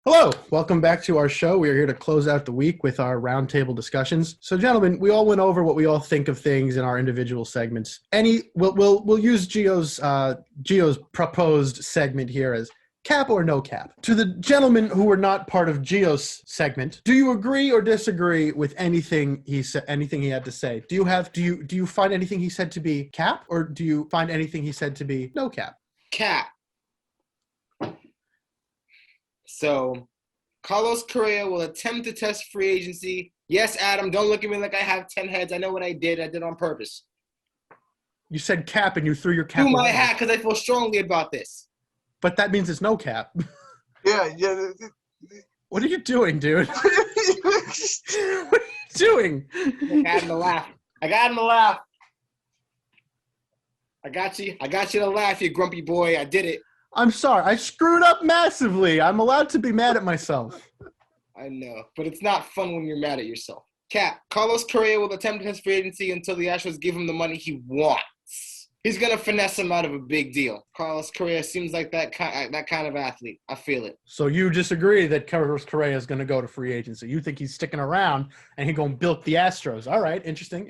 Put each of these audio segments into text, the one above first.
Hello, welcome back to our show. We are here to close out the week with our roundtable discussions. So, gentlemen, we all went over what we all think of things in our individual segments. We'll use Gio's proposed segment here as cap or no cap. To the gentlemen who were not part of Gio's segment, do you agree or disagree with anything he said? Anything he had to say? Do you find anything he said to be cap, or do you find anything he said to be no cap? Cap. So, Carlos Correa will attempt to test free agency. Yes, Adam, don't look at me like I have 10 heads. I know what I did. I did on purpose. You said cap and you threw your cap Do my away. hat because I feel strongly about this. But that means it's no cap. Yeah. What are you doing, dude? What are you doing? I got him to laugh. I got you to laugh, you grumpy boy. I did it. I'm sorry. I screwed up massively. I'm allowed to be mad at myself. I know, but it's not fun when you're mad at yourself. Cap. Carlos Correa will attempt his free agency until the Astros give him the money he wants. He's going to finesse him out of a big deal. Carlos Correa seems like that kind of athlete. I feel it. So you disagree that Carlos Correa is going to go to free agency. You think he's sticking around and he's going to bilk the Astros. All right. Interesting.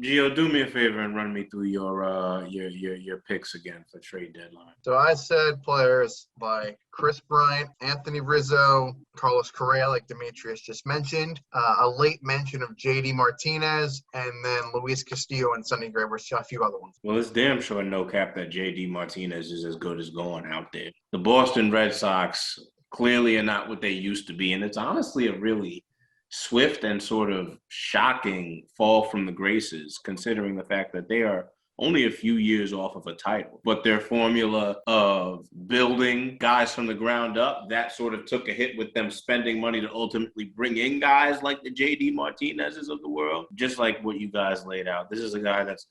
Gio, do me a favor and run me through your picks again for trade deadline. So I said players like Chris Bryant, Anthony Rizzo, Carlos Correa, like Demetrius just mentioned, a late mention of J.D. Martinez, and then Luis Castillo and Sonny Gray, were a few other ones. Well, it's damn sure no cap that J.D. Martinez is as good as going out there. The Boston Red Sox clearly are not what they used to be, and it's honestly a really swift and sort of shocking fall from the graces, considering the fact that they are only a few years off of a title. But their formula of building guys from the ground up, that sort of took a hit with them spending money to ultimately bring in guys like the J.D. Martinez's of the world, just like what you guys laid out. This is a guy that's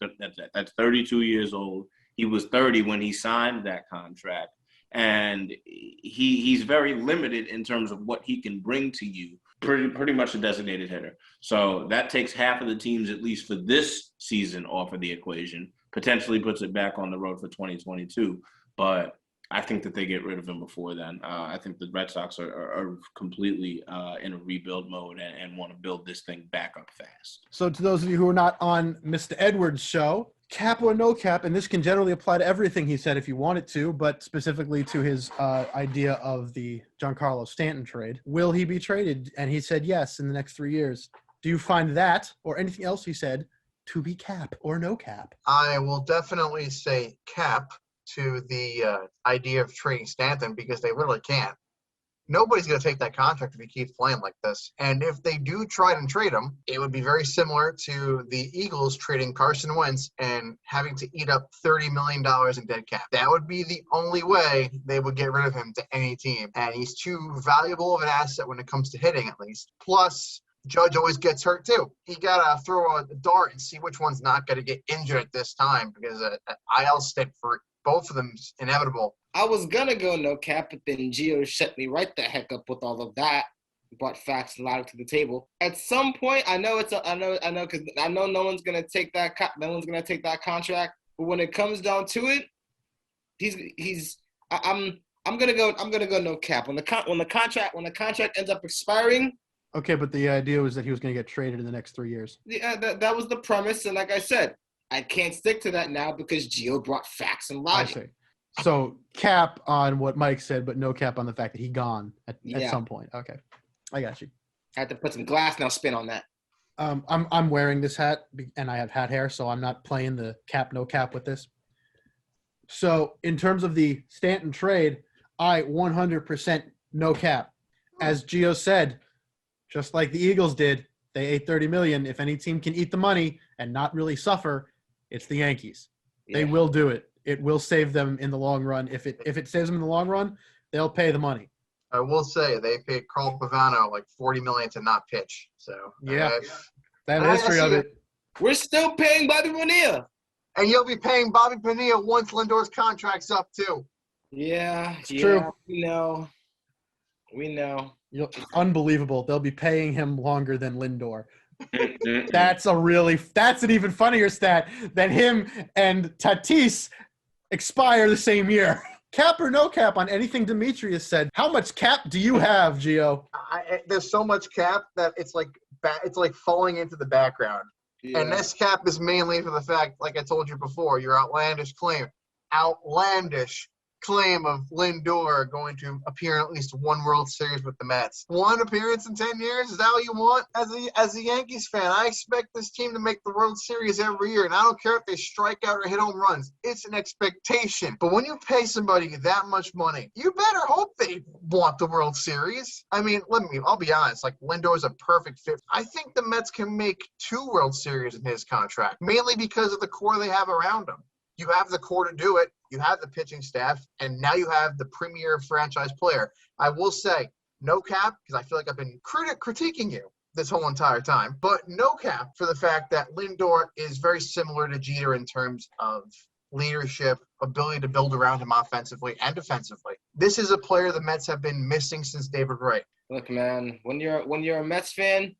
32 years old. He was 30 when he signed that contract. And he's very limited in terms of what he can bring to you. Pretty much a designated hitter. So that takes half of the teams, at least for this season, off of the equation, potentially puts it back on the road for 2022. But I think that they get rid of him before then. I think the Red Sox are completely in a rebuild mode and want to build this thing back up fast. So to those of you who are not on Mr. Edwards' show, cap or no cap, and this can generally apply to everything he said if you want it to, but specifically to his idea of the Giancarlo Stanton trade. Will he be traded? And he said yes in the next 3 years. Do you find that or anything else he said to be cap or no cap? I will definitely say cap to the idea of trading Stanton because they really can't. Nobody's going to take that contract if he keeps playing like this. And if they do try and trade him, it would be very similar to the Eagles trading Carson Wentz and having to eat up $30 million in dead cap. That would be the only way they would get rid of him to any team. And he's too valuable of an asset when it comes to hitting, at least. Plus, Judge always gets hurt too. He got to throw a dart and see which one's not going to get injured at this time because an IL stint for both of them is inevitable. I was going to go no cap, but then Gio shut me right the heck up with all of that. Brought facts and logic to the table. At some point, I know because I know no one's going to take that contract. But when it comes down to it, I'm going to go no cap. When the contract ends up expiring. Okay, but the idea was that he was going to get traded in the next 3 years. Yeah, that was the premise, and like I said, I can't stick to that now because Gio brought facts and logic. I see. So cap on what Mike said, but no cap on the fact that he gone at some point. Okay, I got you. I had to put some glass now spin on that. I'm wearing this hat and I have hat hair, so I'm not playing the cap no cap with this. So in terms of the Stanton trade, I 100% no cap. As Gio said, just like the Eagles did, they ate $30 million. If any team can eat the money and not really suffer, it's the Yankees. Yeah. They will do it. It will save them in the long run. If it saves them in the long run, they'll pay the money. I will say they paid Carl Pavano like $40 million to not pitch. So yeah, that history of it. We're still paying Bobby Bonilla, and you'll be paying Bobby Bonilla once Lindor's contract's up too. Yeah, it's true. We know. Unbelievable. They'll be paying him longer than Lindor. That's an even funnier stat than him and Tatis expire the same year. Cap or no cap on anything Demetrius said. How much cap do you have, Gio? There's so much cap that it's like falling into the background. Yeah. And this cap is mainly for the fact, like I told you before, your outlandish claim of Lindor going to appear in at least one World Series with the Mets. One appearance in 10 years? Is that what you want? As a Yankees fan, I expect this team to make the World Series every year, and I don't care if they strike out or hit home runs. It's an expectation. But when you pay somebody that much money, you better hope they want the World Series. I mean, I'll be honest, like Lindor is a perfect fit. I think the Mets can make 2 World Series in his contract, mainly because of the core they have around him. You have the core to do it. You have the pitching staff, and now you have the premier franchise player. I will say, no cap, because I feel like I've been critiquing you this whole entire time, but no cap for the fact that Lindor is very similar to Jeter in terms of leadership, ability to build around him offensively and defensively. This is a player the Mets have been missing since David Wright. Look, man, when you're a Mets fan,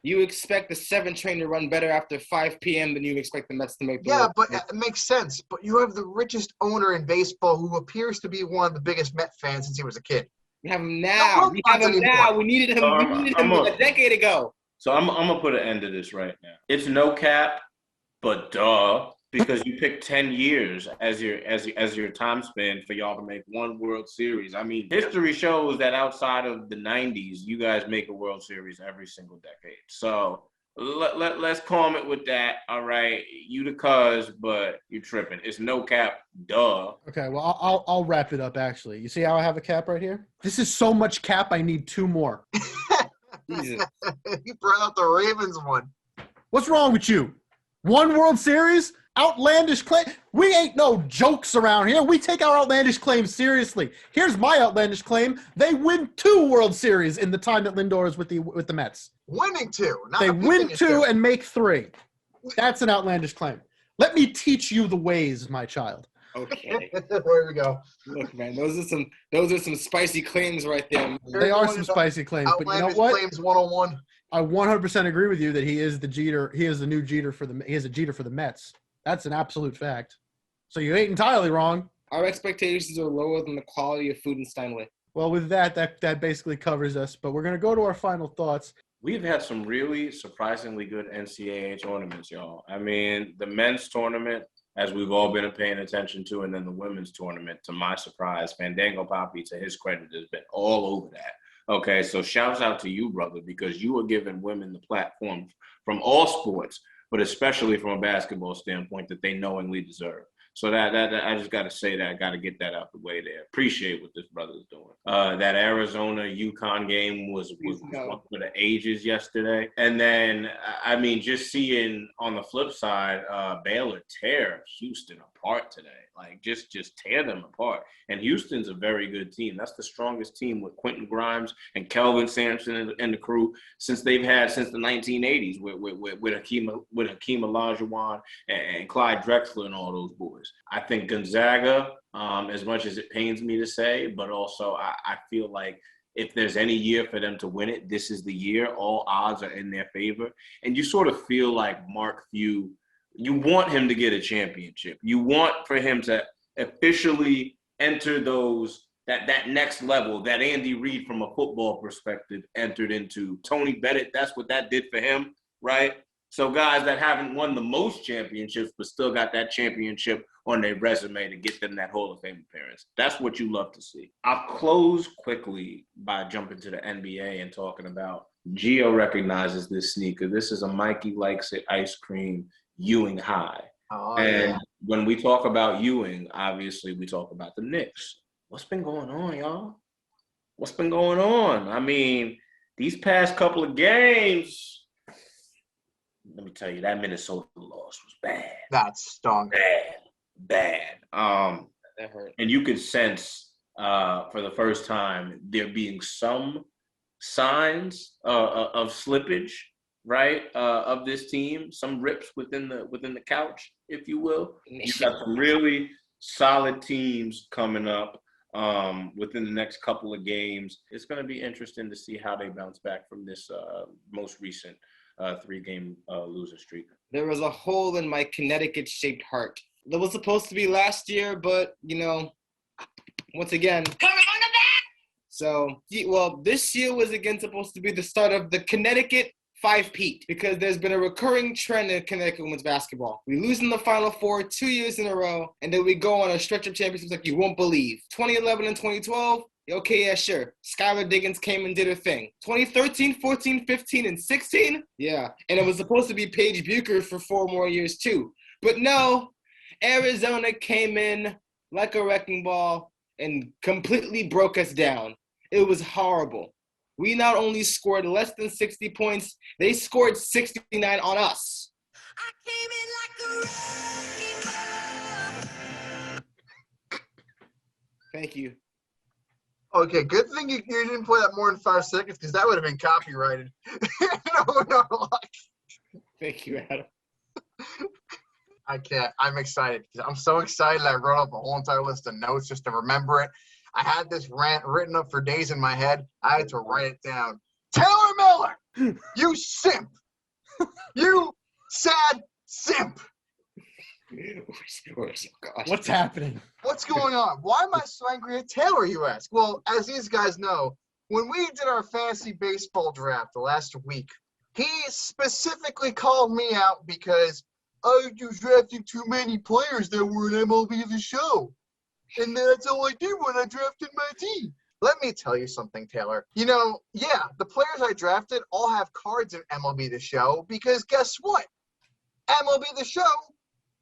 you expect the 7 train to run better after 5 p.m. than you expect the Mets to make the Yeah, World but Series. it makes sense. But you have the richest owner in baseball who appears to be one of the biggest Met fans since he was a kid. We have him now. We have him now. We needed him. We needed him a decade ago. So I'm gonna put an end to this right now. It's no cap, but duh, because you picked 10 years as your time span for y'all to make one World Series. I mean, history shows that outside of the 90s, you guys make a World Series every single decade. So let's calm it with that. All right, you the cuz, but you're tripping. It's no cap, duh. Okay, well, I'll wrap it up, actually. You see how I have a cap right here? This is so much cap, I need 2 more. Jesus. You brought out the Ravens one. What's wrong with you? 1 World Series? Outlandish claim? We ain't no jokes around here. We take our outlandish claims seriously. Here's my outlandish claim. They win 2 World Series in the time that Lindor is with the Mets. Winning 2. They win 2 and make 3. That's an outlandish claim. Let me teach you the ways, my child. Okay. There we go. Look, man, those are some spicy claims right there, man. They are some spicy claims, but you know Outlandish what? claims 101. I 100% agree with you that he is the Jeter. He is the new Jeter he is a Jeter for the Mets. That's an absolute fact. So you ain't entirely wrong. Our expectations are lower than the quality of food in Steinway. Well, with that basically covers us. But we're going to go to our final thoughts. We've had some really surprisingly good NCAA tournaments, y'all. I mean, the men's tournament, as we've all been paying attention to, and then the women's tournament, to my surprise, Fandango Poppy, to his credit, has been all over that. Okay, so shouts out to you, brother, because you are giving women the platform from all sports, but especially from a basketball standpoint, that they knowingly deserve. So that I just got to say that. I got to get that out the way there. Appreciate what this brother's doing. That Arizona-UConn game was one for the ages yesterday. And then, I mean, just seeing on the flip side, Baylor tear Houston apart today. Like, just tear them apart. And Houston's a very good team. That's the strongest team with Quentin Grimes and Kelvin Sampson and the crew since they've had since the 1980s with Hakeem Olajuwon and Clyde Drexler and all those boys. I think Gonzaga, as much as it pains me to say, but also I feel like if there's any year for them to win it, this is the year. All odds are in their favor. And you sort of feel like Mark Few, you want him to get a championship. You want for him to officially enter that next level that Andy Reid, from a football perspective, entered into. Tony Bennett, that's what that did for him, right? So guys that haven't won the most championships but still got that championship on their resume to get them that Hall of Fame appearance. That's what you love to see. I'll close quickly by jumping to the NBA and talking about Gio recognizes this sneaker. This is a Mikey Likes It ice cream Ewing High. Oh, and yeah. when we talk about Ewing, obviously we talk about the Knicks. What's been going on, y'all? What's been going on? I mean, these past couple of games, let me tell you, that Minnesota loss was bad. That stunk. Bad. That hurt. And you could sense for the first time there being some signs of slippage, right? Of this team, some rips within the couch, if you will. You've got some really solid teams coming up within the next couple of games. It's going to be interesting to see how they bounce back from this most recent 3-game losing streak. There was a hole in my Connecticut-shaped heart. That was supposed to be last year, but, you know, once again. So, well, this year was again supposed to be the start of the Connecticut five-peat, because there's been a recurring trend in Connecticut women's basketball. We lose in the Final Four 2 years in a row, and then we go on a stretch of championships like you won't believe. 2011 and 2012, okay, yeah, sure. Skylar Diggins came and did her thing. 2013, 14, 15, and 16, yeah. And it was supposed to be Paige Bucher for 4 more years too. But no, Arizona came in like a wrecking ball and completely broke us down. It was horrible. We not only scored less than 60 points, they scored 69 on us. I came in like a wrecking ball. Thank you. Okay, good thing you didn't play that more than 5 seconds, because that would have been copyrighted. No. Thank you, Adam. I can't. I'm excited. I'm so excited I wrote up a whole entire list of notes just to remember it. I had this rant written up for days in my head. I had to write it down. Taylor Miller, you simp. You sad simp. What's happening? What's going on? Why am I so angry at Taylor, you ask? Well, as these guys know, when we did our fantasy baseball draft the last week, he specifically called me out because I was drafting too many players that were in MLB The Show. And that's all I did when I drafted my team. Let me tell you something, Taylor. You know, yeah, the players I drafted all have cards in MLB The Show because guess what? MLB The Show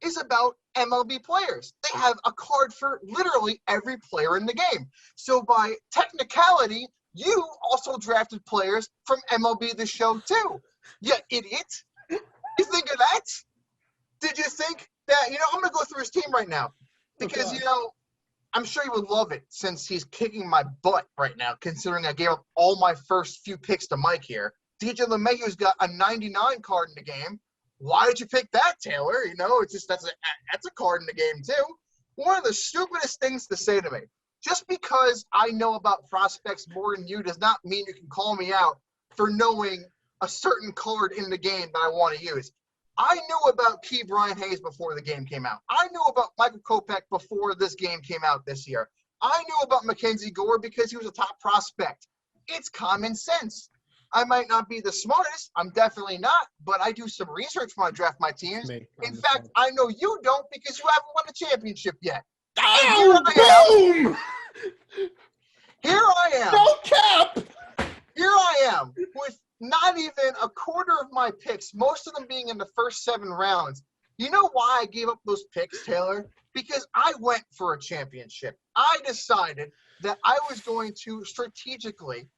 is about MLB players. They have a card for literally every player in the game. So by technicality, you also drafted players from MLB The Show too. You idiot. You think of that? Did you think that, I'm going to go through his team right now because, I'm sure he would love it since he's kicking my butt right now, considering I gave up all my first few picks to Mike here. DJ LeMahieu's got a 99 card in the game. Why did you pick that, Taylor? It's just that's a card in the game too. One of the stupidest things to say to me. Just because I know about prospects more than you does not mean you can call me out for knowing a certain card in the game that I want to use. I knew about Key Brian Hayes before the game came out. I knew about Michael Kopech before this game came out this year. I knew about Mackenzie Gore because he was a top prospect. It's common sense. I might not be the smartest. I'm definitely not, but I do some research when I draft my teams. In fact, I know you don't because you haven't won a championship yet. Oh, boom! Here I am. No cap! Here I am with not even a quarter of my picks, most of them being in the first 7 rounds. You know why I gave up those picks, Taylor? Because I went for a championship. I decided that I was going to strategically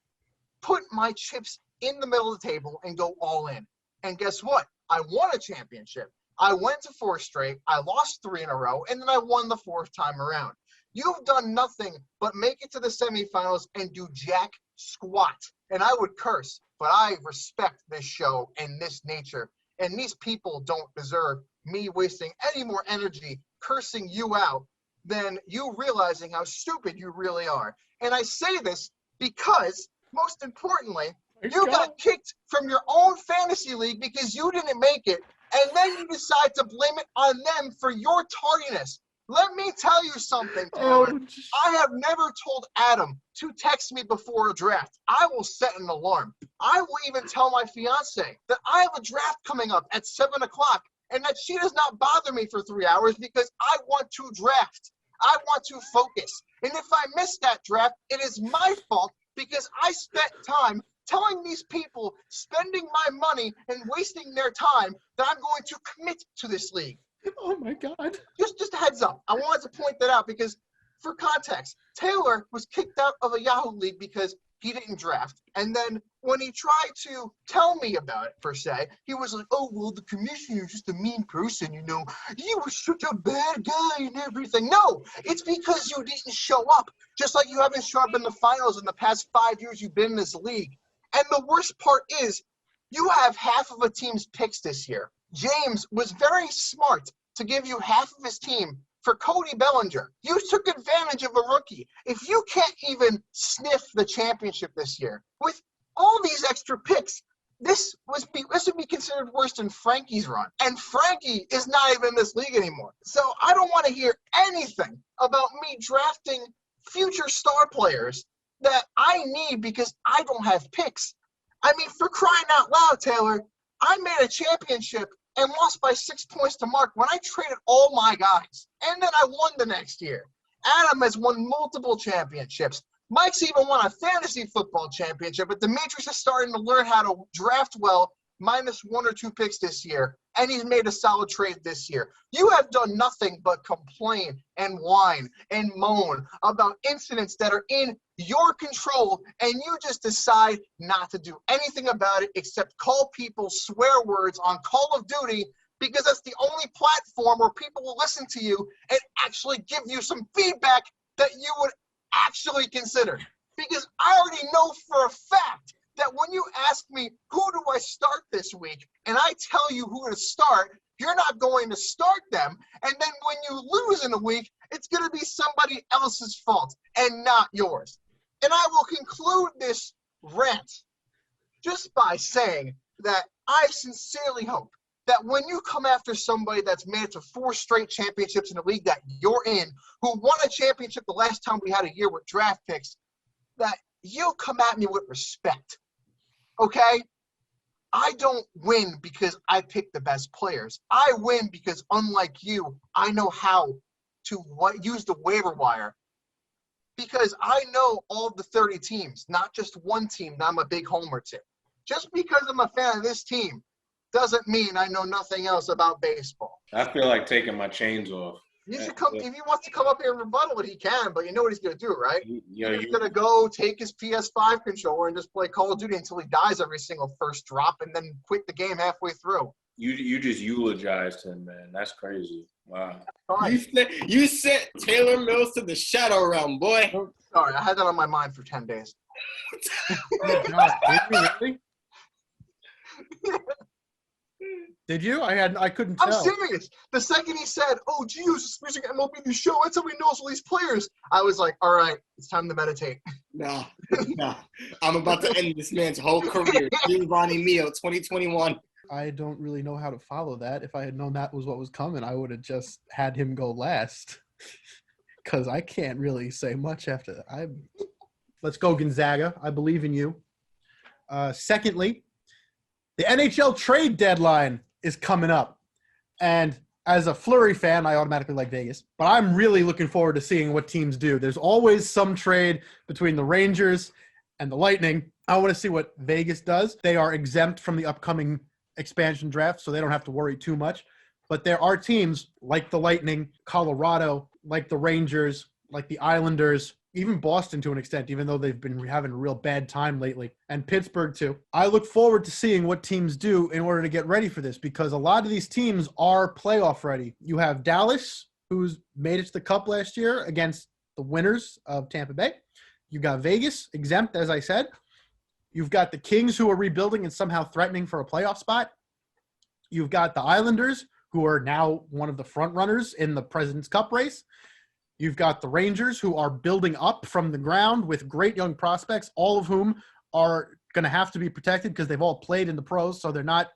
put my chips in the middle of the table and go all in. And guess what? I won a championship. I went to 4 straight. I lost 3 in a row, and then I won the 4th time around. You've done nothing but make it to the semifinals and do jack squat. And I would curse, but I respect this show and this nature. And these people don't deserve me wasting any more energy cursing you out than you realizing how stupid you really are. And I say this because, most importantly, you got kicked from your own fantasy league because you didn't make it, and then you decide to blame it on them for your tardiness. Let me tell you something, Taylor. I have never told Adam to text me before a draft. I will set an alarm. I will even tell my fiance that I have a draft coming up at 7 o'clock and that she does not bother me for 3 hours because I want to draft. I want to focus. And if I miss that draft, it is my fault because I spent time telling these people, spending my money and wasting their time, that I'm going to commit to this league. Oh my God. Just a heads up. I wanted to point that out because for context, Taylor was kicked out of a Yahoo league because he didn't draft. And then when he tried to tell me about it, per se, he was like, oh, well, the commissioner's just a mean person, He was such a bad guy and everything. No, it's because you didn't show up. Just like you haven't shown up in the finals in the past 5 years you've been in this league. And the worst part is you have half of a team's picks this year. James was very smart to give you half of his team for Cody Bellinger. You took advantage of a rookie. If you can't even sniff the championship this year, with all these extra picks, this would be considered worse than Frankie's run. And Frankie is not even in this league anymore. So I don't want to hear anything about me drafting future star players that I need because I don't have picks. I mean, for crying out loud, Taylor, I made a championship and lost by 6 points to Mark when I traded all my guys. And then I won the next year. Adam has won multiple championships. Mike's even won a fantasy football championship, but Demetrius is starting to learn how to draft well, minus 1 or 2 picks this year, and he's made a solid trade this year. You have done nothing but complain and whine and moan about incidents that are in your control, and you just decide not to do anything about it except call people swear words on Call of Duty because that's the only platform where people will listen to you and actually give you some feedback that you would actually consider. Because I already know for a fact that when you ask me, who do I start this week, and I tell you who to start, you're not going to start them. And then when you lose in a week, it's going to be somebody else's fault and not yours. And I will conclude this rant just by saying that I sincerely hope that when you come after somebody that's made it to 4 straight championships in the league that you're in, who won a championship the last time we had a year with draft picks, that you'll come at me with respect, okay? I don't win because I pick the best players. I win because, unlike you, I know how to use the waiver wire because I know all the 30 teams, not just one team that I'm a big homer to. Just because I'm a fan of this team doesn't mean I know nothing else about baseball. I feel like taking my chains off. You should come if he wants to come up here and rebuttal it, he can, but you know what he's gonna do, right? He's gonna go take his PS5 controller and just play Call of Duty until he dies every single first drop and then quit the game halfway through. You just eulogized him, man. That's crazy. Wow. You sent Taylor Mills to the shadow realm, boy. Sorry, I had that on my mind for 10 days. Oh, God. Did you really? Did you? I couldn't tell. I'm serious. The second he said, "Oh, Gio's just missing MLB The Show," that's how he knows all these players. I was like, "All right, it's time to meditate." No. I'm about to end this man's whole career. Giovanni Mio, 2021. I don't really know how to follow that. If I had known that was what was coming, I would have just had him go last. Because I can't really say much after that. Let's go, Gonzaga. I believe in you. Secondly, the NHL trade deadline is coming up. And as a Fleury fan, I automatically like Vegas. But I'm really looking forward to seeing what teams do. There's always some trade between the Rangers and the Lightning. I want to see what Vegas does. They are exempt from the upcoming expansion draft, so they don't have to worry too much. But there are teams like the Lightning, Colorado, like the Rangers, like the Islanders, even Boston to an extent, even though they've been having a real bad time lately, and Pittsburgh too. I look forward to seeing what teams do in order to get ready for this because a lot of these teams are playoff ready. You have Dallas, who's made it to the Cup last year against the winners of Tampa Bay. You got Vegas, exempt, as I said. You've got the Kings, who are rebuilding and somehow threatening for a playoff spot. You've got the Islanders, who are now one of the front runners in the President's Cup race. You've got the Rangers, who are building up from the ground with great young prospects, all of whom are going to have to be protected because they've all played in the pros, so they're not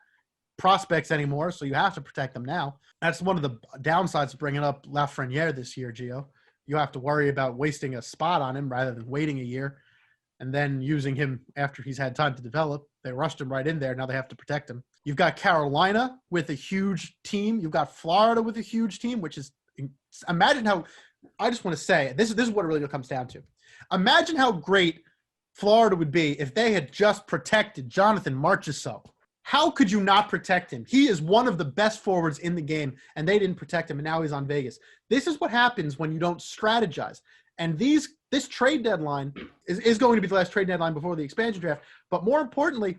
prospects anymore, so you have to protect them now. That's one of the downsides of bringing up Lafreniere this year, Gio. You have to worry about wasting a spot on him rather than waiting a year and then using him after he's had time to develop. They rushed him right in there. Now they have to protect him. You've got Carolina with a huge team. You've got Florida with a huge team, which is – imagine how – I just want to say, this is what it really comes down to. Imagine how great Florida would be if they had just protected Jonathan Marchessault. How could you not protect him? He is one of the best forwards in the game, and they didn't protect him, and now he's on Vegas. This is what happens when you don't strategize. And this trade deadline is going to be the last trade deadline before the expansion draft. But more importantly,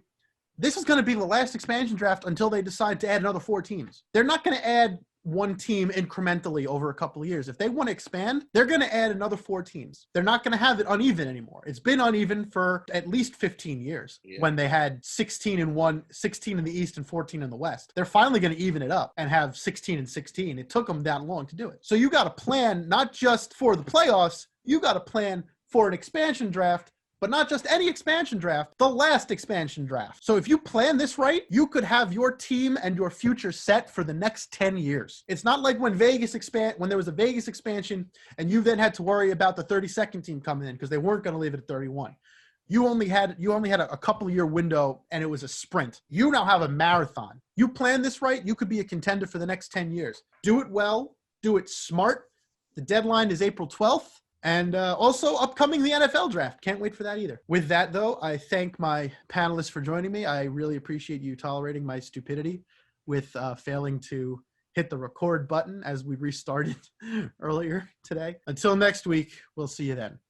this is going to be the last expansion draft until they decide to add another 4 teams. They're not going to add one team incrementally over a couple of years. If they want to expand, they're going to add another 4 teams. They're not going to have it uneven anymore. It's been uneven for at least 15 years when they had 16 in the East and 14 in the West. They're finally going to even it up and have 16 and 16. It took them that long to do it. So you got to plan not just for the playoffs, you got to plan for an expansion draft but not just any expansion draft, the last expansion draft. So if you plan this right, you could have your team and your future set for the next 10 years. It's not like when when there was a Vegas expansion and you then had to worry about the 32nd team coming in because they weren't going to leave it at 31. You only had a couple year window and it was a sprint. You now have a marathon. You plan this right, you could be a contender for the next 10 years. Do it well, do it smart. The deadline is April 12th. And also upcoming the NFL draft. Can't wait for that either. With that, though, I thank my panelists for joining me. I really appreciate you tolerating my stupidity with failing to hit the record button as we restarted earlier today. Until next week, we'll see you then.